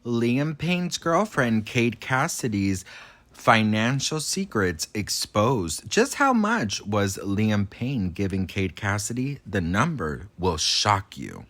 Liam Payne's girlfriend, Kate Cassidy's financial secrets exposed. Just how much was Liam Payne giving Kate Cassidy? The number will shock you.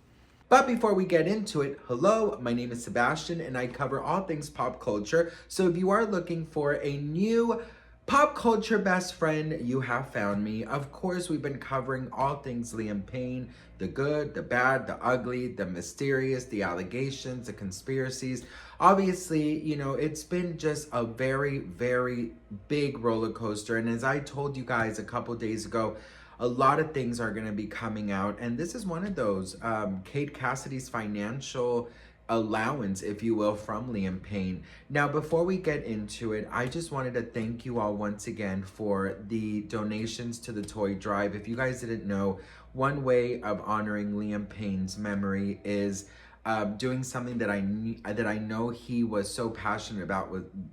But before we get into it, hello, my name is Sebastian and I cover all things pop culture. So if you are looking for a new pop culture best friend, you have found me. Of course, we've been covering all things Liam Payne, the good, the bad, the ugly, the mysterious, the allegations, the conspiracies. Obviously, you know, it's been just a very, very big roller coaster. And as I told you guys a couple days ago, a lot of things are going to be coming out. And this is one of those. Kate Cassidy's financial allowance, if you will, from Liam Payne. Now, before we get into it, I just wanted to thank you all once again for the donations to the toy drive. If you guys didn't know, one way of honoring Liam Payne's memory is doing something that I know he was so passionate about,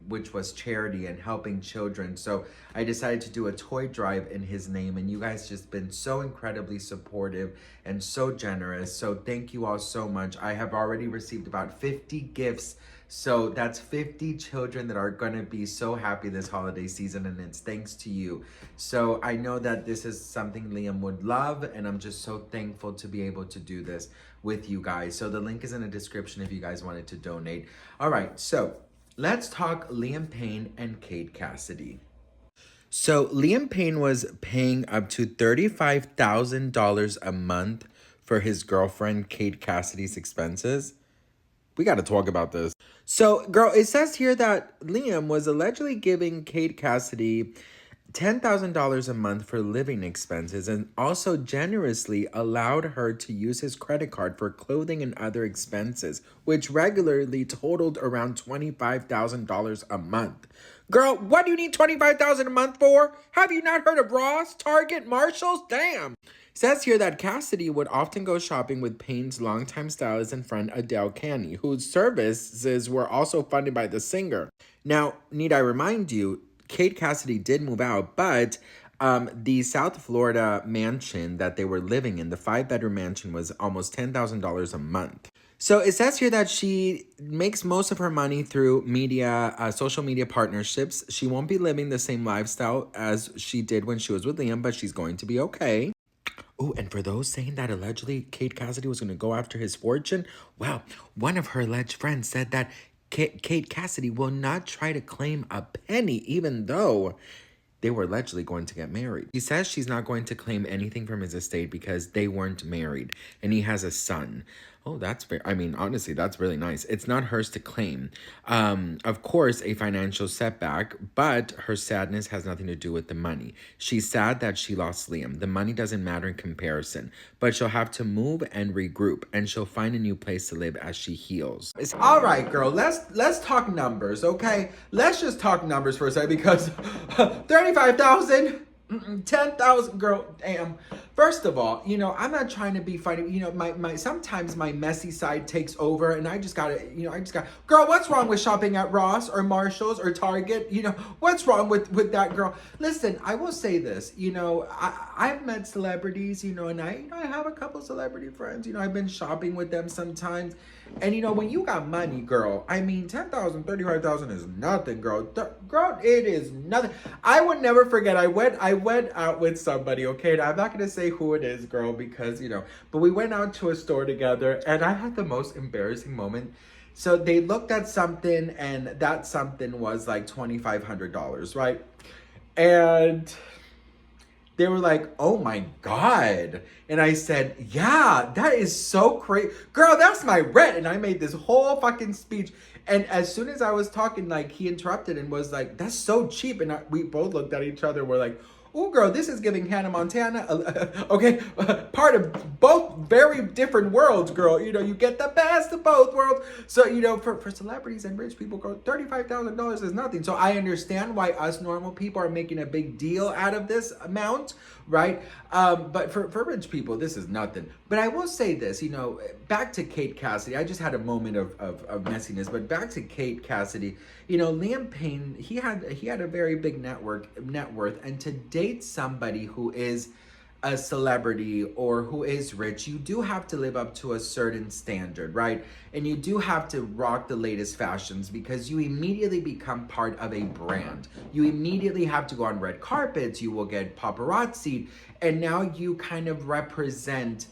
which was charity and helping children. So I decided to do a toy drive in his name, and you guys just been so incredibly supportive and so generous. So thank you all so much. I have already received about 50 gifts. So that's 50 children that are going to be so happy this holiday season, and it's thanks to you. So I know that this is something Liam would love, and I'm just so thankful to be able to do this with you guys. So the link is in the description if you guys wanted to donate. All right, so let's talk Liam Payne and Kate Cassidy. So Liam Payne was paying up to $35,000 a month for his girlfriend Kate Cassidy's expenses. We got to talk about this. So, girl, it says here that Liam was allegedly giving Kate Cassidy $10,000 a month for living expenses and also generously allowed her to use his credit card for clothing and other expenses, which regularly totaled around $25,000 a month. Girl, what do you need $25,000 a month for? Have you not heard of Ross, Target, Marshalls? Damn. It says here that Cassidy would often go shopping with Payne's longtime stylist and friend Adele Canny, whose services were also funded by the singer. Now, need I remind you, Kate Cassidy did move out, but the South Florida mansion that they were living in, the 5-bedroom mansion, was almost $10,000 a month. So it says here that she makes most of her money through media, social media partnerships. She won't be living the same lifestyle as she did when she was with Liam, but she's going to be okay. Oh, and for those saying that allegedly Kate Cassidy was going to go after his fortune, well, one of her alleged friends said that Kate Cassidy will not try to claim a penny, even though they were allegedly going to get married. He says she's not going to claim anything from his estate because they weren't married, and he has a son. Oh, that's very, I mean, honestly, that's really nice. It's not hers to claim. Of course, a financial setback, but her sadness has nothing to do with the money. She's sad that she lost Liam. The money doesn't matter in comparison, but she'll have to move and regroup, and she'll find a new place to live as she heals. All right, girl, let's talk numbers, okay? Let's just talk numbers for a second, because 35,000, 10,000, girl, damn. First of all, you know, I'm not trying to be funny. You know, sometimes my messy side takes over, and I just gotta, girl, what's wrong with shopping at Ross or Marshalls or Target? You know, what's wrong with that, girl? Listen, I will say this, you know, I've met celebrities, you know, and I have a couple celebrity friends, you know, I've been shopping with them sometimes. And, you know, when you got money, girl, I mean, 10,000, 35,000 is nothing, girl. Girl, it is nothing. I would never forget. I went out with somebody, okay? And I'm not going to say who it is, girl, because, you know, but we went out to a store together, and I had the most embarrassing moment. So they looked at something, and that something was like $2,500, right? And they were like, oh my God. And I said, yeah, that is so crazy. Girl, that's my rent. And I made this whole fucking speech. And as soon as I was talking, like, he interrupted and was like, that's so cheap. And we both looked at each other. We're like, oh, girl, this is giving Hannah Montana. Okay, part of both very different worlds, girl. You know, you get the best of both worlds. So, you know, for celebrities and rich people, girl, $35,000 is nothing. So I understand why us normal people are making a big deal out of this amount, right? But for rich people, this is nothing. But I will say this, you know, back to Kate Cassidy. I just had a moment of messiness, but back to Kate Cassidy. You know, Liam Payne, he had a very big net worth, and to date somebody who is a celebrity or who is rich, you do have to live up to a certain standard, right? And you do have to rock the latest fashions because you immediately become part of a brand. You immediately have to go on red carpets, you will get paparazzi, and now you kind of represent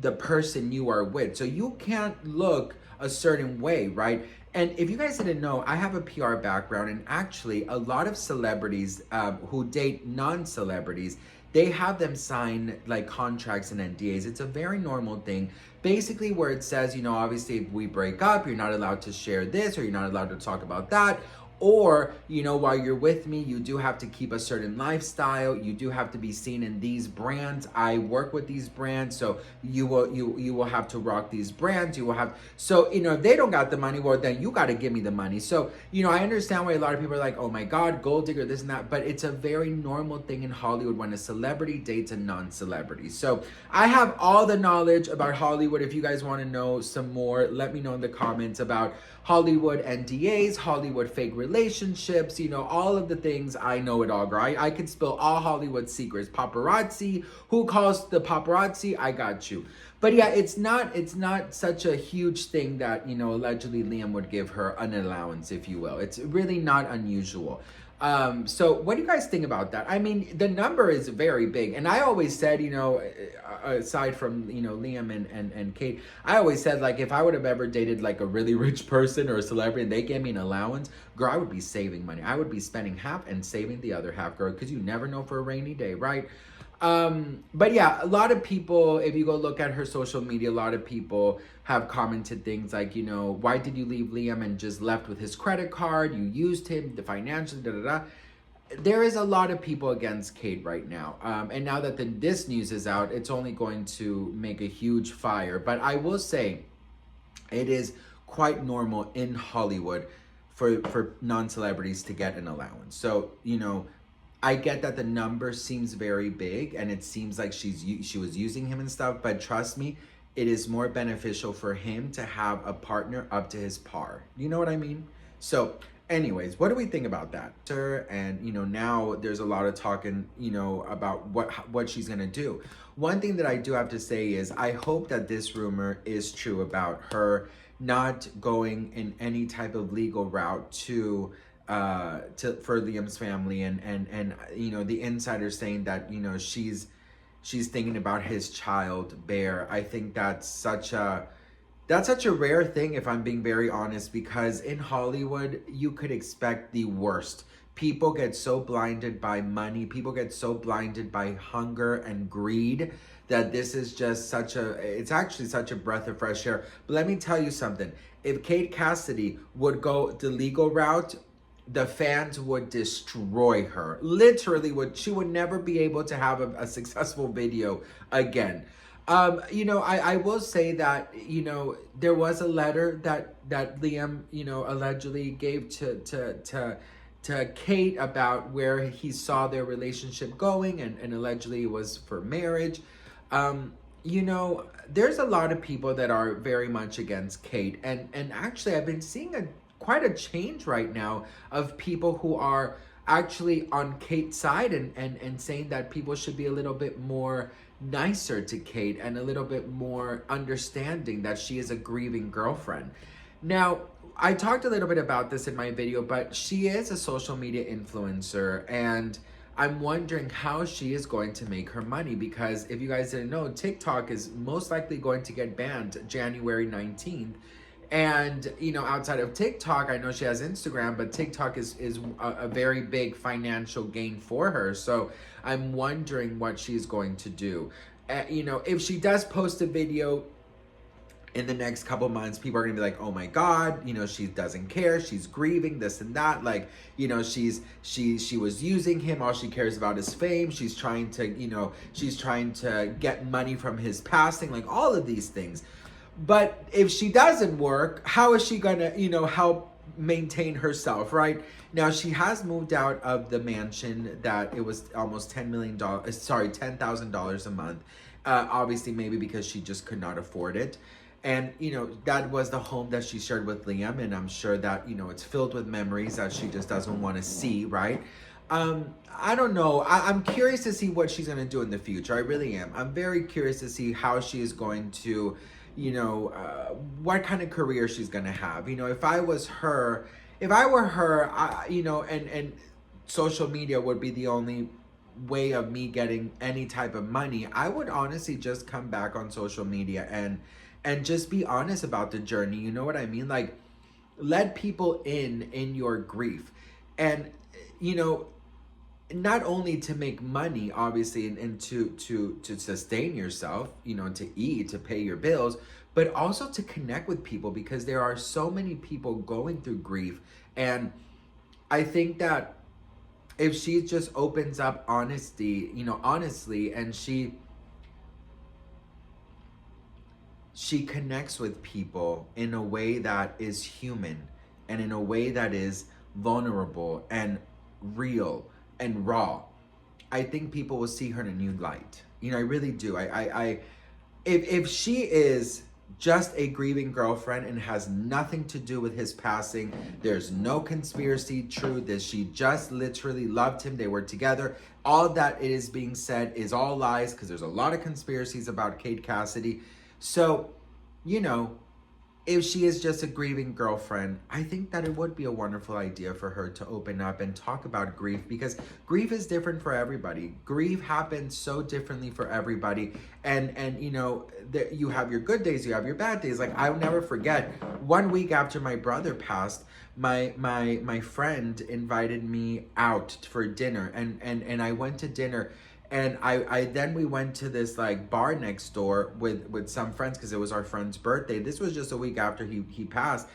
the person you are with. So you can't look a certain way, right? And if you guys didn't know, I have a PR background, and actually a lot of celebrities who date non-celebrities, they have them sign like contracts and NDAs. It's a very normal thing. Basically where it says, you know, obviously if we break up, you're not allowed to share this or you're not allowed to talk about that. Or, you know, while you're with me, you do have to keep a certain lifestyle. You do have to be seen in these brands. I work with these brands, so you will have to rock these brands. You will have, so, you know, if they don't got the money, well, then you got to give me the money. So, you know, I understand why a lot of people are like, oh my God, gold digger, this and that. But it's a very normal thing in Hollywood when a celebrity dates a non-celebrity. So I have all the knowledge about Hollywood. If you guys want to know some more, let me know in the comments about Hollywood NDAs, Hollywood fake relationships, you know, all of the things. I know it all, girl. I could spill all Hollywood secrets. Paparazzi, who calls the paparazzi? I got you. But yeah, it's not such a huge thing that, you know, allegedly Liam would give her an allowance, if you will. It's really not unusual. So what do you guys think about that? I mean, the number is very big. And I always said, you know, aside from, you know, Liam and Kate, I always said, like, if I would have ever dated like a really rich person or a celebrity and they gave me an allowance, girl, I would be saving money. I would be spending half and saving the other half, girl, because you never know for a rainy day, right? But yeah, a lot of people, if you go look at her social media, a lot of people have commented things like, you know, why did you leave Liam and just left with his credit card? You used him financially, da da da. There is a lot of people against Kate right now. And now that this news is out, it's only going to make a huge fire. But I will say it is quite normal in Hollywood for non-celebrities to get an allowance. So, you know, I get that the number seems very big and it seems like she was using him and stuff, but trust me, it is more beneficial for him to have a partner up to his par. You know what I mean? So anyways, what do we think about that? And, you know, now there's a lot of talking, you know, about what she's going to do. One thing that I do have to say is I hope that this rumor is true about her not going in any type of legal route for Liam's family, and you know, the insider saying that, you know, she's thinking about his child Bear. I think that's such a rare thing, if I'm being very honest, because in Hollywood you could expect the worst. People get so blinded by money, people get so blinded by hunger and greed that this is just it's actually such a breath of fresh air. But let me tell you something, if Kate Cassidy would go the legal route, the fans would destroy her. Literally she would never be able to have a successful video again. You know, I will say that, you know, there was a letter that Liam, you know, allegedly gave to Kate about where he saw their relationship going, and allegedly it was for marriage. You know, there's a lot of people that are very much against Kate, and actually I've been seeing quite a change right now of people who are actually on Kate's side and saying that people should be a little bit more nicer to Kate and a little bit more understanding that she is a grieving girlfriend. Now, I talked a little bit about this in my video, but she is a social media influencer, and I'm wondering how she is going to make her money, because if you guys didn't know, TikTok is most likely going to get banned January 19th. And, you know, outside of TikTok, I know she has Instagram, but TikTok is a very big financial gain for her. So I'm wondering what she's going to do. You know, if she does post a video in the next couple months, people are gonna be like, oh my God, you know, she doesn't care, she's grieving, this and that. Like, you know, she was using him, all she cares about is fame. She's trying to, you know, she's trying to get money from his passing, like all of these things. But if she doesn't work, how is she gonna, you know, help maintain herself, right? Now, she has moved out of the mansion that it was almost $10,000 a month. Obviously, maybe because she just could not afford it. And, you know, that was the home that she shared with Liam. And I'm sure that, you know, it's filled with memories that she just doesn't want to see, right? I don't know. I'm curious to see what she's going to do in the future. I really am. I'm very curious to see how she is going to, what kind of career she's going to have. If I was her, if I were her, and social media would be the only way of me getting any type of money, I would honestly just come back on social media and just be honest about the journey. You know what I mean? Like, let people in your grief. And, not only to make money, obviously, and to sustain yourself, to eat, to pay your bills, but also to connect with people, because there are so many people going through grief. And I think that if she just opens up honestly, and she connects with people in a way that is human, and in a way that is vulnerable and real and raw, I think people will see her in a new light. I really do. If she is just a grieving girlfriend and has nothing to do with his passing, there's no conspiracy truth, that she just literally loved him, they were together, all that is being said is all lies, because there's a lot of conspiracies about Kate Cassidy. So, if she is just a grieving girlfriend, I think that it would be a wonderful idea for her to open up and talk about grief, because grief is different for everybody. Grief happens so differently for everybody. And you have your good days, you have your bad days. Like, I'll never forget, 1 week after my brother passed, my friend invited me out for dinner, and I went to dinner. And we went to this like bar next door with some friends, because it was our friend's birthday. This was just a week after he passed.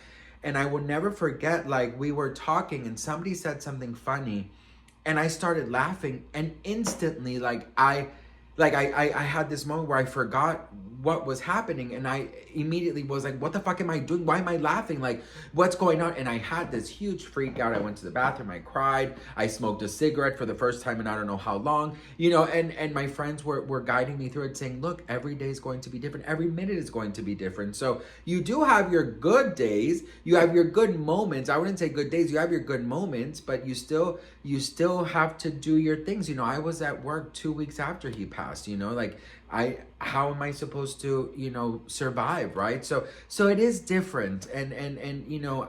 And I will never forget, like, we were talking and somebody said something funny and I started laughing, and instantly I had this moment where I forgot what was happening, and I immediately was like, what the fuck am I doing? Why am I laughing? Like, what's going on? And I had this huge freak out. I went to the bathroom, I cried, I smoked a cigarette for the first time in I don't know how long, and my friends were guiding me through it, saying, look, every day is going to be different, every minute is going to be different. So you do have your good days, you have your good moments. I wouldn't say good days, you have your good moments, but you still have to do your things. I was at work 2 weeks after he passed, how am I supposed to, survive, right? So it is different. And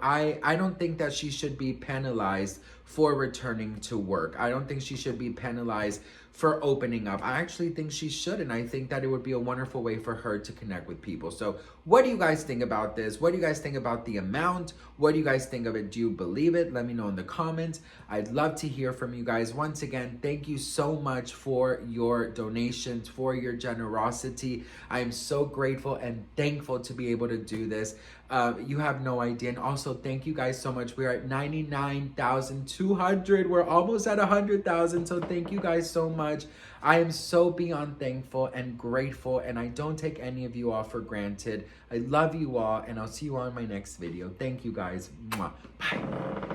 I don't think that she should be penalized for returning to work. I don't think she should be penalized for opening up. I actually think she should, and I think that it would be a wonderful way for her to connect with people. So what do you guys think about this? What do you guys think about the amount? What do you guys think of it? Do you believe it? Let me know in the comments. I'd love to hear from you guys. Once again, thank you so much for your donations, for your generosity. I am so grateful and thankful to be able to do this. You have no idea. And also, thank you guys so much. We're at 99,200. We're almost at 100,000. So thank you guys so much. I am so beyond thankful and grateful, and I don't take any of you all for granted. I love you all, and I'll see you all in my next video. Thank you guys. Mwah. Bye.